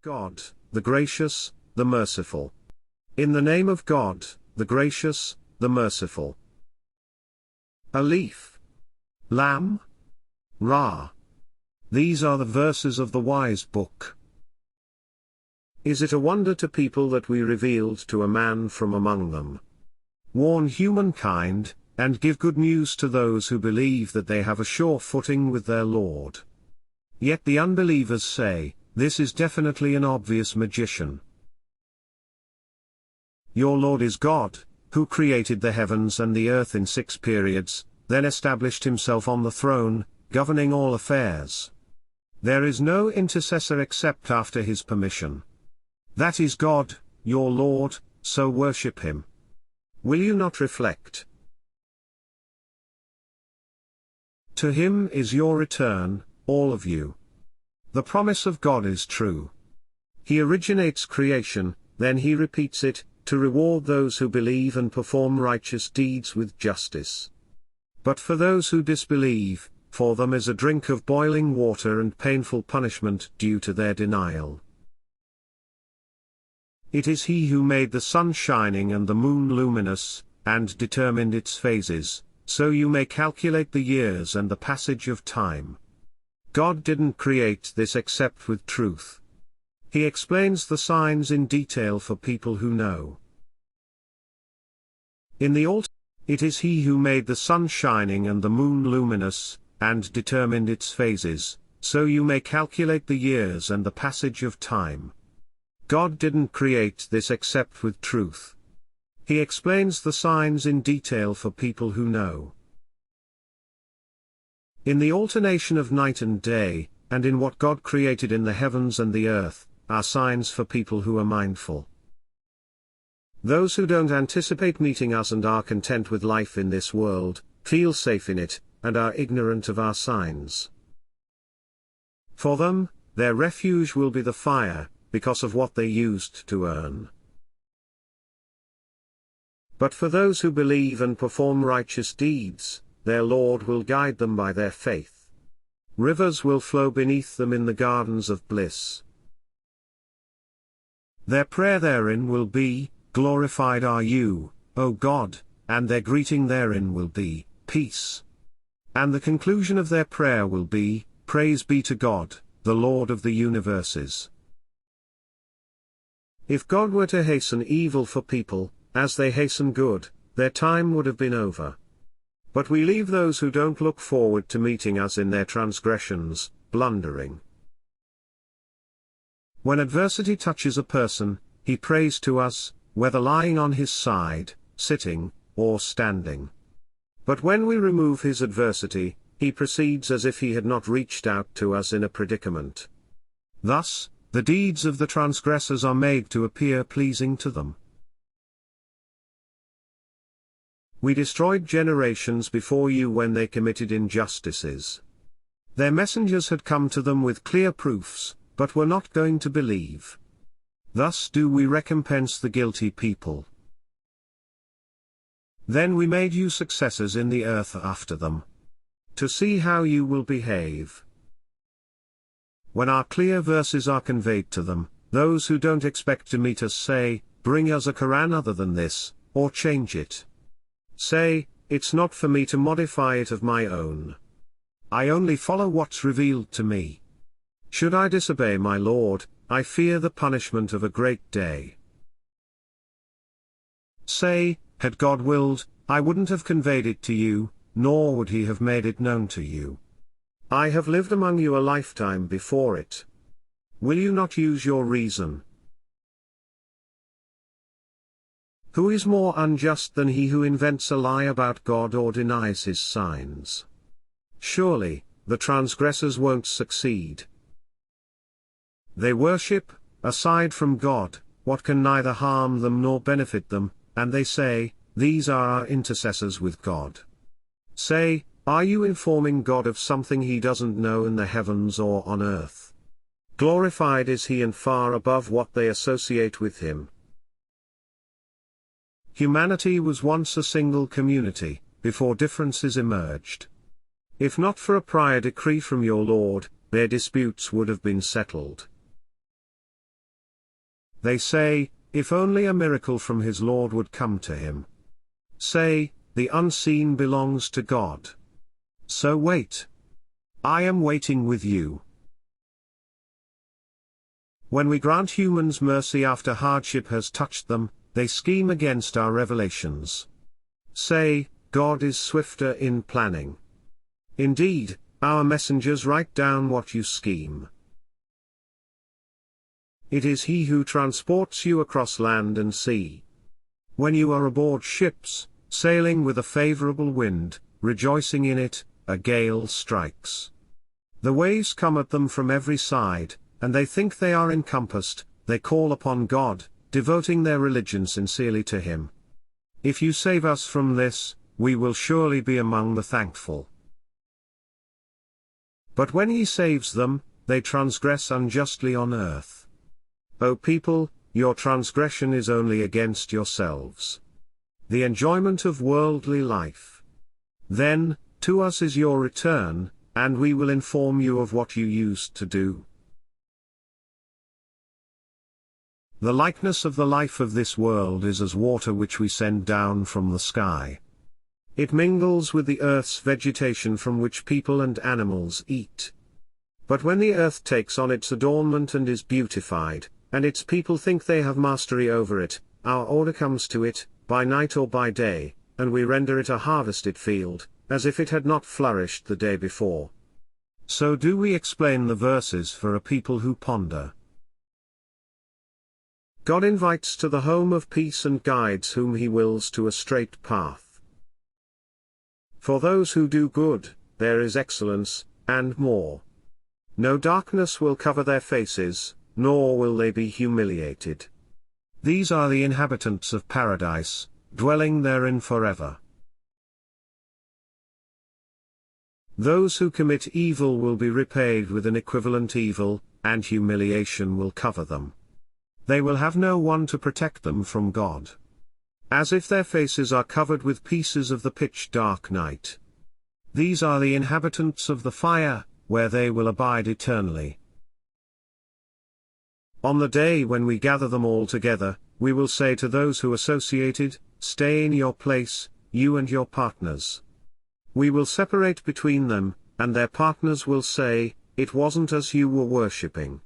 God, the gracious, the merciful. In the name of God, the gracious, the merciful. Alif. Lam. Ra. These are the verses of the wise book. Is it a wonder to people that we revealed to a man from among them? Warn humankind, and give good news to those who believe that they have a sure footing with their Lord. Yet the unbelievers say, this is definitely an obvious magician. Your Lord is God, who created the heavens and the earth in 6 periods, then established himself on the throne, governing all affairs. There is no intercessor except after his permission. That is God, your Lord, so worship him. Will you not reflect? To him is your return, all of you. The promise of God is true. He originates creation, then he repeats it, to reward those who believe and perform righteous deeds with justice. But for those who disbelieve, for them is a drink of boiling water and painful punishment due to their denial. It is he who made the sun shining and the moon luminous, and determined its phases, so you may calculate the years and the passage of time. God didn't create this except with truth. He explains the signs in detail for people who know. In the it is he who made the sun shining and the moon luminous, and determined its phases, so you may calculate the years and the passage of time. God didn't create this except with truth. He explains the signs in detail for people who know. In the alternation of night and day, and in what God created in the heavens and the earth, are signs for people who are mindful. Those who don't anticipate meeting us and are content with life in this world, feel safe in it, and are ignorant of our signs. For them, their refuge will be the fire, because of what they used to earn. But for those who believe and perform righteous deeds, their Lord will guide them by their faith. Rivers will flow beneath them in the gardens of bliss. Their prayer therein will be, glorified are you, O God, and their greeting therein will be, peace. And the conclusion of their prayer will be, praise be to God, the Lord of the universes. If God were to hasten evil for people, as they hasten good, their time would have been over. But we leave those who don't look forward to meeting us in their transgressions, blundering. When adversity touches a person, he prays to us, whether lying on his side, sitting, or standing. But when we remove his adversity, he proceeds as if he had not reached out to us in a predicament. Thus, the deeds of the transgressors are made to appear pleasing to them. We destroyed generations before you when they committed injustices. Their messengers had come to them with clear proofs, but were not going to believe. Thus do we recompense the guilty people. Then we made you successors in the earth after them, to see how you will behave. When our clear verses are conveyed to them, those who don't expect to meet us say, bring us a Quran other than this, or change it. Say, it's not for me to modify it of my own. I only follow what's revealed to me. Should I disobey my Lord, I fear the punishment of a great day. Say, had God willed, I wouldn't have conveyed it to you, nor would he have made it known to you. I have lived among you a lifetime before it. Will you not use your reason? Who is more unjust than he who invents a lie about God or denies his signs? Surely, the transgressors won't succeed. They worship, aside from God, what can neither harm them nor benefit them, and they say, these are our intercessors with God. Say, are you informing God of something he doesn't know in the heavens or on earth? Glorified is he and far above what they associate with him. Humanity was once a single community, before differences emerged. If not for a prior decree from your Lord, their disputes would have been settled. They say, if only a miracle from his Lord would come to him. Say, the unseen belongs to God. So wait. I am waiting with you. When we grant humans mercy after hardship has touched them, they scheme against our revelations. Say, God is swifter in planning. Indeed, our messengers write down what you scheme. It is he who transports you across land and sea. When you are aboard ships, sailing with a favorable wind, rejoicing in it, a gale strikes. The waves come at them from every side, and they think they are encompassed. They call upon God, devoting their religion sincerely to him. If you save us from this, we will surely be among the thankful. But when he saves them, they transgress unjustly on earth. O people, your transgression is only against yourselves. The enjoyment of worldly life. Then, to us is your return, and we will inform you of what you used to do. The likeness of the life of this world is as water which we send down from the sky. It mingles with the earth's vegetation from which people and animals eat. But when the earth takes on its adornment and is beautified, and its people think they have mastery over it, our order comes to it, by night or by day, and we render it a harvested field, as if it had not flourished the day before. So do we explain the verses for a people who ponder. God invites to the home of peace and guides whom he wills to a straight path. For those who do good, there is excellence, and more. No darkness will cover their faces, nor will they be humiliated. These are the inhabitants of paradise, dwelling therein forever. Those who commit evil will be repaid with an equivalent evil, and humiliation will cover them. They will have no one to protect them from God. As if their faces are covered with pieces of the pitch-dark night. These are the inhabitants of the fire, where they will abide eternally. On the day when we gather them all together, we will say to those who associated, stay in your place, you and your partners. We will separate between them, and their partners will say, it wasn't us you were worshipping.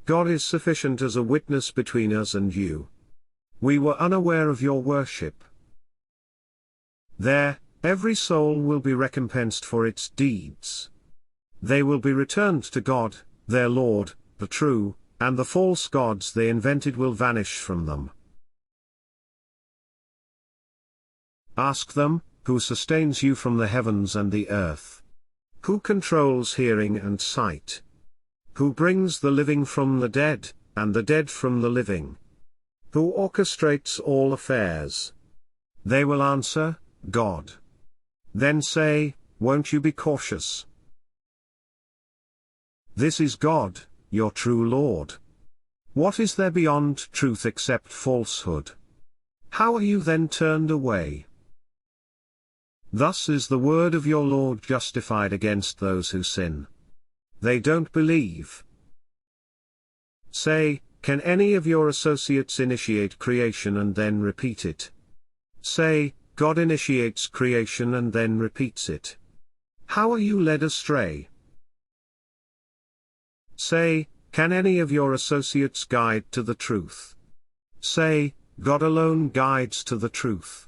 God is sufficient as a witness between us and you. We were unaware of your worship. There, every soul will be recompensed for its deeds. They will be returned to God, their Lord, the true, and the false gods they invented will vanish from them. Ask them, who sustains you from the heavens and the earth? Who controls hearing and sight? Who brings the living from the dead, and the dead from the living? Who orchestrates all affairs? They will answer, God. Then say, won't you be cautious? This is God, your true Lord. What is there beyond truth except falsehood? How are you then turned away? Thus is the word of your Lord justified against those who sin. They don't believe. Say, can any of your associates initiate creation and then repeat it? Say, God initiates creation and then repeats it. How are you led astray? Say, can any of your associates guide to the truth? Say, God alone guides to the truth.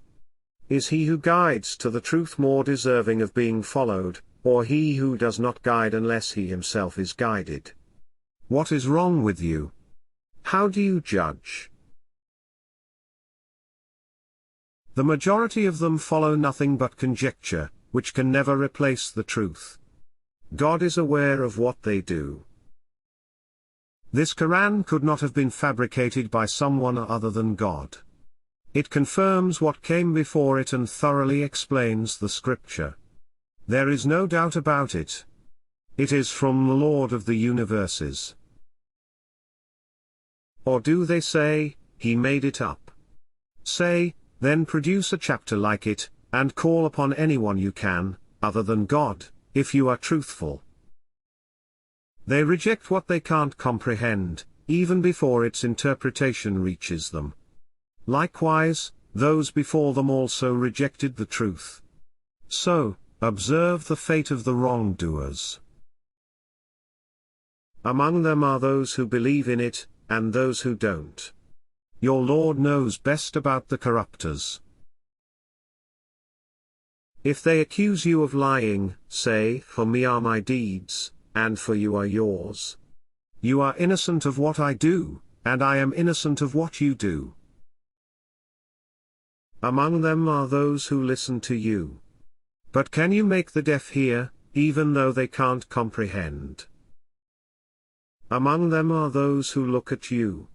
Is he who guides to the truth more deserving of being followed, or he who does not guide unless he himself is guided? What is wrong with you? How do you judge? The majority of them follow nothing but conjecture, which can never replace the truth. God is aware of what they do. This Quran could not have been fabricated by someone other than God. It confirms what came before it and thoroughly explains the scripture. There is no doubt about it. It is from the Lord of the universes. Or do they say, he made it up? Say, then produce a chapter like it, and call upon anyone you can, other than God, if you are truthful. They reject what they can't comprehend, even before its interpretation reaches them. Likewise, those before them also rejected the truth. So, observe the fate of the wrongdoers. Among them are those who believe in it, and those who don't. Your Lord knows best about the corrupters. If they accuse you of lying, say, "For me are my deeds, and for you are yours." You are innocent of what I do, and I am innocent of what you do. Among them are those who listen to you. But can you make the deaf hear, even though they can't comprehend? Among them are those who look at you.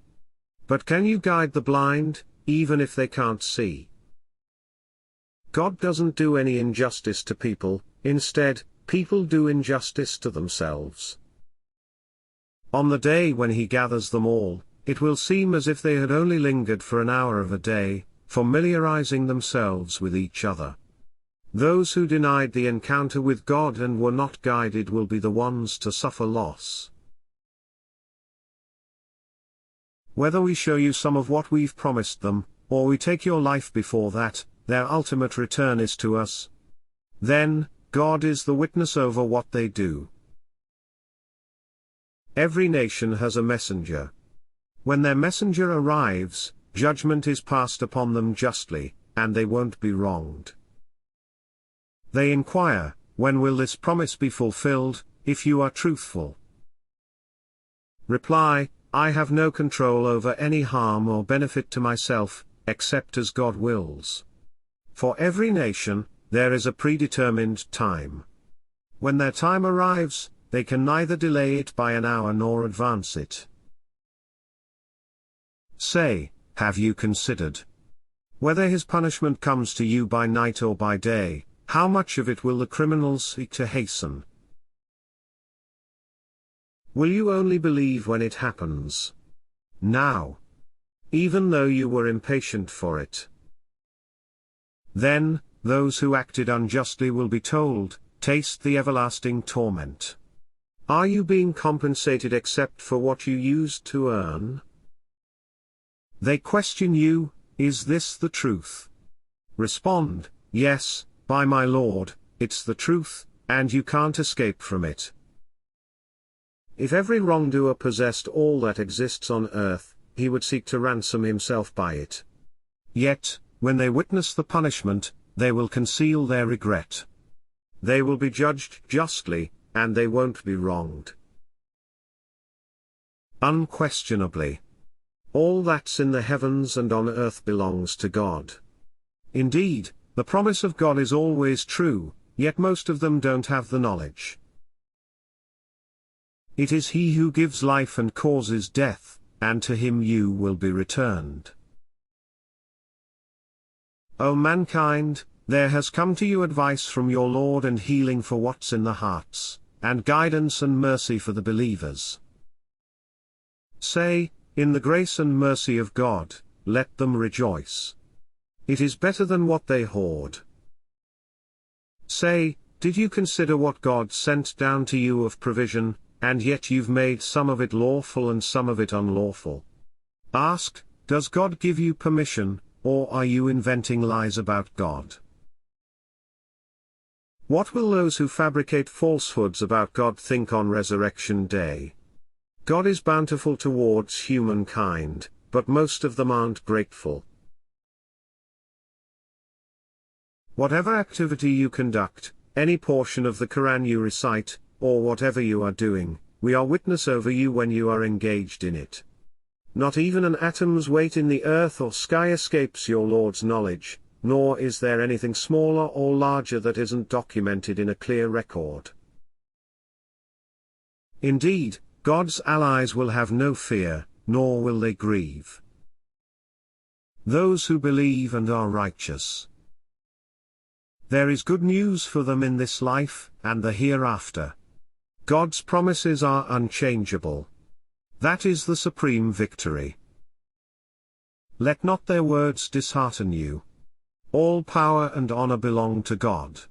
But can you guide the blind, even if they can't see? God doesn't do any injustice to people, instead, people do injustice to themselves. On the day when He gathers them all, it will seem as if they had only lingered for an hour of a day, familiarizing themselves with each other. Those who denied the encounter with God and were not guided will be the ones to suffer loss. Whether we show you some of what we've promised them, or we take your life before that, their ultimate return is to us. Then, God is the witness over what they do. Every nation has a messenger. When their messenger arrives, judgment is passed upon them justly, and they won't be wronged. They inquire, "When will this promise be fulfilled, if you are truthful?" Reply, "I have no control over any harm or benefit to myself, except as God wills." For every nation, there is a predetermined time. When their time arrives, they can neither delay it by an hour nor advance it. Say, have you considered? Whether his punishment comes to you by night or by day, how much of it will the criminals seek to hasten? Will you only believe when it happens? Now. Even though you were impatient for it. Then, those who acted unjustly will be told, "Taste the everlasting torment." Are you being compensated except for what you used to earn? They question you, "Is this the truth?" Respond, "Yes, by my Lord, it's the truth, and you can't escape from it." If every wrongdoer possessed all that exists on earth, he would seek to ransom himself by it. Yet, when they witness the punishment, they will conceal their regret. They will be judged justly, and they won't be wronged. Unquestionably, all that's in the heavens and on earth belongs to God. Indeed, the promise of God is always true, yet most of them don't have the knowledge. It is He who gives life and causes death, and to Him you will be returned. O mankind, there has come to you advice from your Lord and healing for what's in the hearts, and guidance and mercy for the believers. Say, "In the grace and mercy of God, let them rejoice. It is better than what they hoard." Say, "Did you consider what God sent down to you of provision, and yet you've made some of it lawful and some of it unlawful?" Ask, does God give you permission, or are you inventing lies about God? What will those who fabricate falsehoods about God think on Resurrection Day? God is bountiful towards humankind, but most of them aren't grateful. Whatever activity you conduct, any portion of the Quran you recite, or whatever you are doing, we are witness over you when you are engaged in it. Not even an atom's weight in the earth or sky escapes your Lord's knowledge, nor is there anything smaller or larger that isn't documented in a clear record. Indeed, God's allies will have no fear, nor will they grieve. Those who believe and are righteous. There is good news for them in this life, and the hereafter. God's promises are unchangeable. That is the supreme victory. Let not their words dishearten you. All power and honor belong to God.